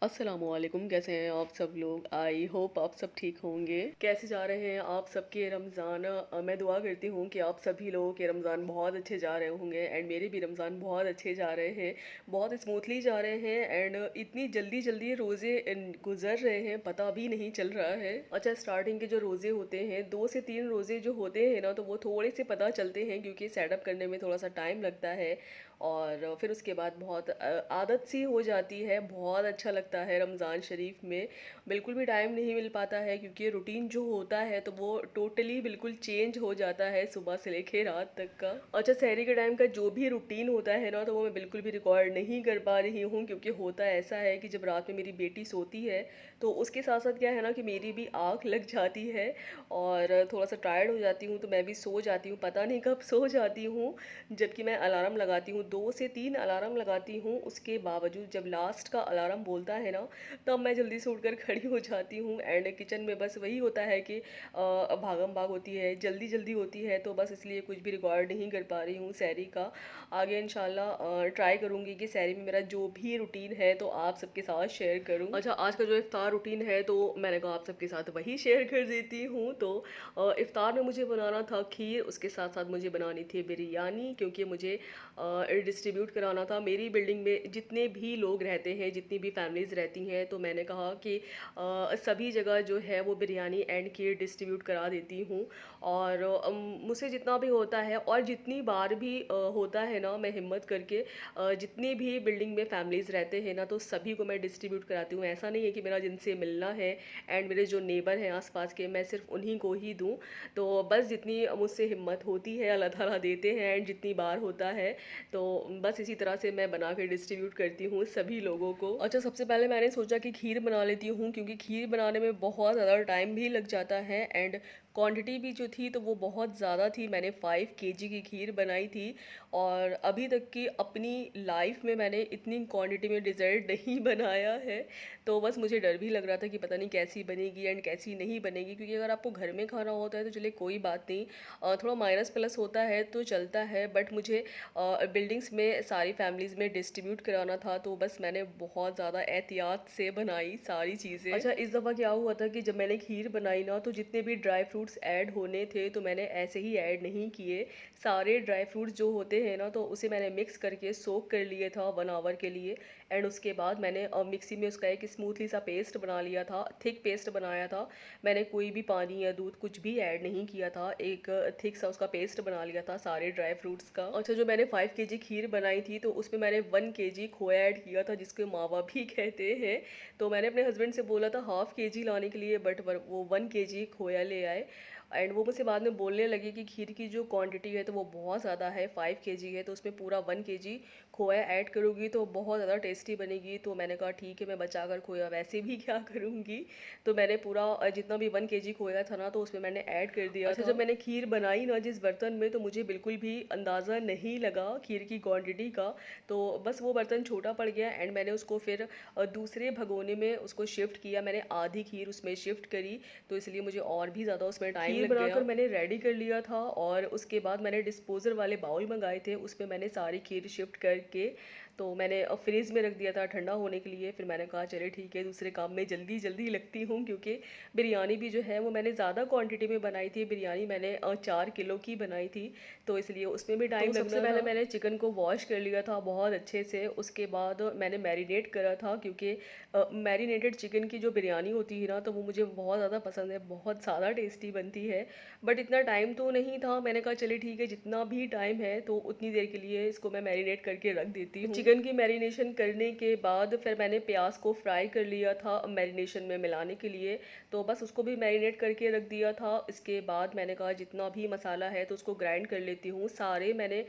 अस्सलामुअलैकुम, कैसे हैं आप सब लोग। आई होप आप सब ठीक होंगे। कैसे जा रहे हैं आप सबके रमज़ान। मैं दुआ करती हूँ कि आप सभी लोगों के रमज़ान बहुत अच्छे जा रहे होंगे एंड मेरे भी रमज़ान बहुत अच्छे जा रहे हैं, बहुत स्मूथली जा रहे हैं एंड इतनी जल्दी जल्दी रोज़े गुजर रहे हैं, पता भी नहीं चल रहा है। अच्छा, स्टार्टिंग के जो रोज़े होते हैं, 2 से 3 रोज़े जो होते हैं ना, तो वो थोड़े से पता चलते हैं क्योंकि सेटअप करने में थोड़ा सा टाइम लगता है और फिर उसके बाद बहुत आदत सी हो जाती है। बहुत अच्छा लगता है रमज़ान शरीफ में। बिल्कुल भी टाइम नहीं मिल पाता है क्योंकि रूटीन जो होता है तो वो टोटली बिल्कुल चेंज हो जाता है सुबह से लेके रात तक का। अच्छा, सहरी के टाइम का जो भी रूटीन होता है ना, तो वो मैं बिल्कुल भी रिकॉर्ड नहीं कर पा रही हूँ क्योंकि होता ऐसा है कि जब रात में मेरी बेटी सोती है तो उसके साथ साथ क्या है ना कि मेरी भी आँख लग जाती है और थोड़ा सा टायर्ड हो जाती हूँ, तो मैं भी सो जाती हूँ। पता नहीं कब सो जाती हूँ, जबकि मैं अलार्म लगाती हूँ, 2 से 3 अलार्म लगाती हूँ। उसके बावजूद जब लास्ट का अलार्म बोलता है ना, तब मैं जल्दी से उठकर खड़ी हो जाती हूँ एंड किचन में बस वही होता है कि भागम भाग होती है, जल्दी जल्दी होती है, तो बस इसलिए कुछ भी रिकॉर्ड नहीं कर पा रही हूँ सहरी का। आगे इंशाल्लाह ट्राई करूँगी कि सहरी में मेरा जो भी रूटीन है तो आप सबके साथ शेयर करूँ। अच्छा, आज का जो इफ्तार रूटीन है तो मैंने कहा आप सबके साथ वही शेयर कर देती हूँ। तो इफ्तार में मुझे बनाना था खीर, उसके साथ साथ मुझे बनानी थी बिरयानी क्योंकि मुझे डिस्ट्रीब्यूट कराना था। मेरी बिल्डिंग में जितने भी लोग रहते हैं, जितनी भी फैमिलीज़ रहती हैं, तो मैंने कहा कि सभी जगह जो है वो बिरयानी एंड खीर डिस्ट्रीब्यूट करा देती हूँ। और मुझसे जितना भी होता है और जितनी बार भी होता है ना, मैं हिम्मत करके जितनी भी बिल्डिंग में फैमिलीज़ रहते हैं ना, तो सभी को मैं डिस्ट्रीब्यूट कराती हूँ। ऐसा नहीं है कि मेरा जिनसे मिलना है एंड मेरे जो नेबर हैं आसपास के, मैं सिर्फ उन्हीं को ही दूँ। तो बस जितनी मुझसे हिम्मत होती है अल्लाह ताला देते हैं एंड जितनी बार होता है तो बस इसी तरह से मैं बना के डिस्ट्रीब्यूट करती हूँ सभी लोगों को। अच्छा, सबसे पहले मैंने सोचा कि खीर बना लेती हूँ क्योंकि खीर बनाने में बहुत ज़्यादा टाइम भी लग जाता है एंड क्वांटिटी भी जो थी तो वो बहुत ज़्यादा थी। मैंने 5 kg की खीर बनाई थी और अभी तक की अपनी लाइफ में मैंने इतनी क्वांटिटी में डिज़र्ट नहीं बनाया है। तो बस मुझे डर भी लग रहा था कि पता नहीं कैसी बनेगी एंड कैसी नहीं बनेगी, क्योंकि अगर आपको घर में खाना होता है तो चलिए कोई बात नहीं, थोड़ा माइनस प्लस होता है तो चलता है, बट मुझे बिल्डिंग्स में सारी फैमिलीज़ में डिस्ट्रीब्यूट कराना था तो बस मैंने बहुत ज़्यादा एहतियात से बनाई सारी चीज़ें। अच्छा, इस दफ़ा क्या हुआ था कि जब मैंने खीर बनाई ना, तो जितने भी ड्राई फ्रूट्स ऐड होने थे तो मैंने ऐसे ही ऐड नहीं किए। सारे ड्राई फ्रूट्स जो होते हैं ना, तो उसे मैंने मिक्स करके सोक कर लिए था 1 आवर के लिए एंड उसके बाद मैंने मिक्सी में उसका एक स्मूथली सा पेस्ट बना लिया था, थिक पेस्ट बनाया था। मैंने कोई भी पानी या दूध कुछ भी ऐड नहीं किया था, एक थिक सा उसका पेस्ट बना लिया था सारे ड्राई फ्रूट्स का। अच्छा, जो मैंने 5 kg खीर बनाई थी तो उसमें मैंने 1 kg खोया ऐड किया था, जिसको मावा भी कहते हैं। तो मैंने अपने हस्बैंड से बोला था हाफ kg लाने के लिए, बट वो 1 kg खोया ले आए एंड वो मुझसे बाद में बोलने लगे कि खीर की जो क्वांटिटी है तो वो बहुत ज़्यादा है, 5 kg है तो उसमें पूरा 1 kg खोया ऐड करूँगी तो बहुत ज़्यादा टेस्टी बनेगी। तो मैंने कहा ठीक है, मैं बचा कर खोया वैसे भी क्या करूँगी। तो मैंने पूरा जितना भी 1 kg खोया था ना, तो उसमें मैंने ऐड कर दिया। अच्छा, जब मैंने खीर बनाई ना जिस बर्तन में, तो मुझे बिल्कुल भी अंदाज़ा नहीं लगा खीर की क्वांटिटी का। तो बस वो बर्तन छोटा पड़ गया एंड मैंने उसको फिर दूसरे भगोने में उसको शिफ्ट किया। मैंने आधी खीर उसमें शिफ्ट करी, तो इसलिए मुझे और भी ज़्यादा उसमें टाइम लग गया। बनाकर मैंने रेडी कर लिया था और उसके बाद मैंने डिस्पोजर वाले बाउल मंगाए थे, उसमें मैंने सारी खीर शिफ्ट करके तो मैंने फ्रीज़ में रख दिया था ठंडा होने के लिए। फिर मैंने कहा चले ठीक है, दूसरे काम में जल्दी जल्दी लगती हूँ क्योंकि बिरयानी भी जो है वो मैंने ज़्यादा क्वांटिटी में बनाई थी। बिरयानी मैंने 4 किलो की बनाई थी, तो इसलिए उसमें भी टाइम लगना था। सबसे पहले मैंने चिकन को वॉश कर लिया था बहुत अच्छे से, उसके बाद मैंने मैरिनेट करा था क्योंकि मैरिनेटेड चिकन की जो बिरयानी होती है ना, तो वो मुझे बहुत ज़्यादा पसंद है, बहुत ज़्यादा टेस्टी बनती है। बट इतना टाइम तो नहीं था, मैंने कहा चलिए ठीक है, जितना भी टाइम है तो उतनी देर के लिए इसको मैं मैरिनेट करके रख देती हूँ। चिकन की मैरिनेशन करने के बाद फिर मैंने प्याज को फ्राई कर लिया था मैरिनेशन में मिलाने के लिए, तो बस उसको भी मैरिनेट करके रख दिया था। इसके बाद मैंने कहा जितना भी मसाला है तो उसको ग्राइंड कर लेती हूँ। सारे मैंने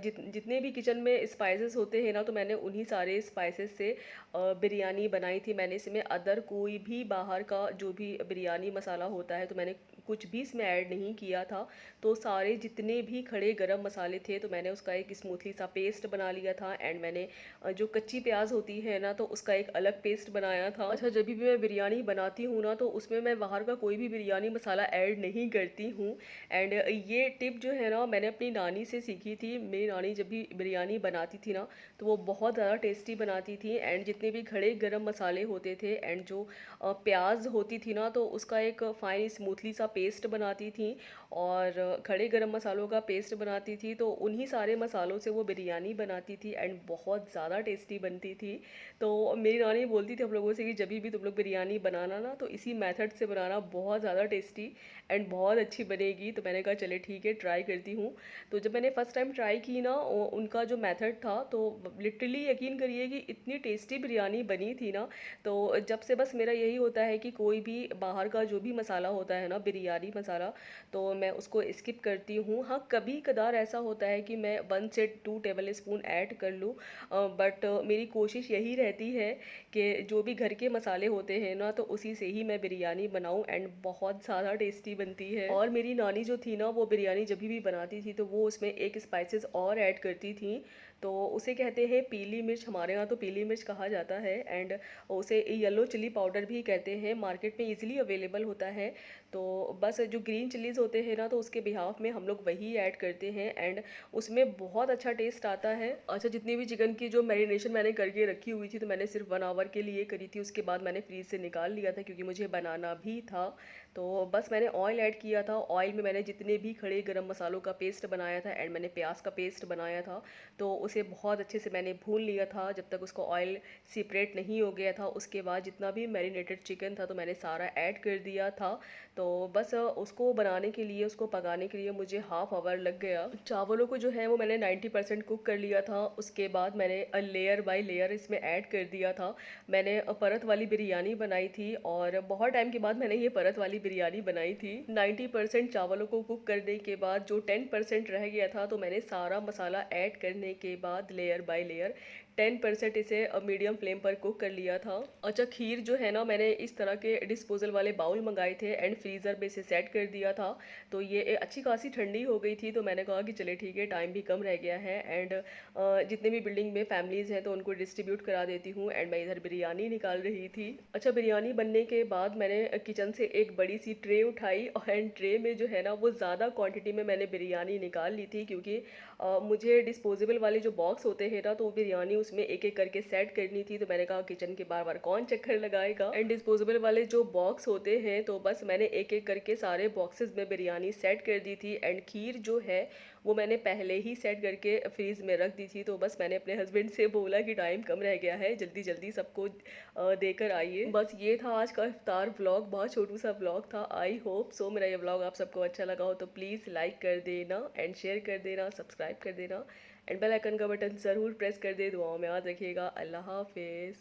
जितने भी किचन में स्पाइसेस होते हैं ना, तो मैंने उन्हीं सारे स्पाइसेस से बिरयानी बनाई थी। मैंने इसमें अदर कोई भी बाहर का जो भी बिरयानी मसाला होता है तो मैंने कुछ भी इसमें ऐड नहीं किया था। तो सारे जितने भी खड़े गरम मसाले थे तो मैंने उसका एक स्मूथली सा पेस्ट बना लिया था। एंड मैंने जो कच्ची प्याज होती है ना तो उसका एक अलग पेस्ट बनाया था। अच्छा, जब भी मैं बिरयानी बनाती हूँ ना तो उसमें मैं बाहर का कोई भी बिरयानी मसाला ऐड नहीं करती हूँ। एंड ये टिप जो है ना मैंने अपनी नानी से सीखी थी। मेरी नानी जब भी बिरयानी बनाती थी ना तो वो बहुत ज़्यादा टेस्टी बनाती थी। एंड जितने भी खड़े गरम मसाले होते थे एंड जो प्याज होती थी ना तो उसका एक फाइन स्मूथली सा पेस्ट बनाती थी और खड़े गरम मसालों का पेस्ट बनाती थी। तो उन्हीं सारे मसालों से वो बिरयानी बनाती थी एंड बहुत ज़्यादा टेस्टी बनती थी। तो मेरी नानी बोलती थी हम लोगों से कि जब भी तुम लोग बिरयानी बनाना ना तो इसी मेथड से बनाना, बहुत ज़्यादा टेस्टी एंड बहुत अच्छी बनेगी। तो मैंने कहा चले ठीक है, ट्राई करती हूँ। तो जब मैंने फ़र्स्ट टाइम ट्राई की ना उनका जो मेथड था तो लिटरली यकीन करिए कि इतनी टेस्टी बिरयानी बनी थी ना। तो जब से बस मेरा यही होता है कि कोई भी बाहर का जो भी मसाला होता है ना, बिरयानी मसाला, तो मैं उसको स्किप करती हूँ। हाँ, कभी कदार ऐसा होता है कि मैं 1 से 2 टेबल स्पून ऐड कर लूँ, बट मेरी कोशिश यही रहती है कि जो भी घर के मसाले होते हैं ना तो उसी से ही मैं बिरयानी बनाऊँ एंड बहुत ज़्यादा टेस्टी बनती है। और मेरी नानी जो थी ना वो बिरयानी जब भी बनाती थी तो वो उसमें एक स्पाइसेस और ऐड करती थी। तो उसे कहते हैं पीली मिर्च, हमारे यहाँ तो पीली मिर्च कहा जाता है। एंड उसे येलो चिली पाउडर भी कहते हैं, मार्केट में इजीली अवेलेबल होता है। तो बस जो ग्रीन चिलीज़ होते हैं ना तो उसके बिहाफ में हम लोग वही ऐड करते हैं एंड उसमें बहुत अच्छा टेस्ट आता है। अच्छा, जितनी भी चिकन की जो मैरिनेशन मैंने करके रखी हुई थी तो मैंने सिर्फ 1 आवर के लिए करी थी, उसके बाद मैंने फ्रीज से निकाल लिया था क्योंकि मुझे बनाना भी था। तो बस मैंने ऑयल ऐड किया था, ऑयल में मैंने जितने भी खड़े गरम मसालों का पेस्ट बनाया था एंड मैंने प्याज का पेस्ट बनाया था तो उसे बहुत अच्छे से मैंने भून लिया था जब तक उसको ऑयल सेपरेट नहीं हो गया था। उसके बाद जितना भी मैरिनेटेड चिकन था तो मैंने सारा ऐड कर दिया था। तो बस उसको बनाने के लिए, उसको पकाने के लिए मुझे हाफ आवर लग गया। चावलों को जो है वो मैंने 90% कुक कर लिया था। उसके बाद मैंने लेयर बाय लेयर इसमें ऐड कर दिया था। मैंने परत वाली बिरयानी बनाई थी और बहुत टाइम के बाद मैंने ये परत वाली बिरयानी बनाई थी। 90% चावलों को कुक करने के बाद जो 10% रह गया था तो मैंने सारा मसाला ऐड करने के बाद लेयर बाय लेयर 10% इसे मीडियम फ्लेम पर कुक कर लिया था। अच्छा, खीर जो है ना मैंने इस तरह के डिस्पोजल वाले बाउल मंगाए थे एंड फ्रीज़र में इसे सेट कर दिया था। तो ये अच्छी खासी ठंडी हो गई थी तो मैंने कहा कि चले ठीक है, टाइम भी कम रह गया है एंड जितने भी बिल्डिंग में फैमिलीज़ हैं तो उनको डिस्ट्रीब्यूट करा देती हूँ। एंड मैं इधर बिरयानी निकाल रही थी। अच्छा, बिरयानी बनने के बाद मैंने किचन से एक बड़ी सी ट्रे उठाई एंड ट्रे में जो है ना वो ज़्यादा क्वांटिटी में मैंने बिरयानी निकाल ली थी क्योंकि मुझे डिस्पोजेबल वाले जो बॉक्स होते हैं ना तो बिरयानी उसमें एक एक करके सेट करनी थी। तो मैंने कहा किचन के बार बार कौन चक्कर लगाएगा, एंड डिस्पोजेबल वाले जो बॉक्स होते हैं तो बस मैंने एक एक करके सारे बॉक्सेस में बिरयानी सेट कर दी थी। एंड खीर जो है वो मैंने पहले ही सेट करके फ्रीज में रख दी थी। तो बस मैंने अपने हस्बैंड से बोला कि टाइम कम रह गया है, जल्दी जल्दी सबको देकर आइए। बस ये था आज का इफ्तार व्लॉग, बहुत छोटू सा व्लॉग था। आई होप सो मेरा ये व्लॉग आप सबको अच्छा लगा हो तो प्लीज़ लाइक कर देना एंड शेयर कर देना, सब्सक्राइब कर देना एंड बेल आइकन का बटन ज़रूर प्रेस कर दे। दुआओं में याद रखिएगा। अल्लाह हाफिज़।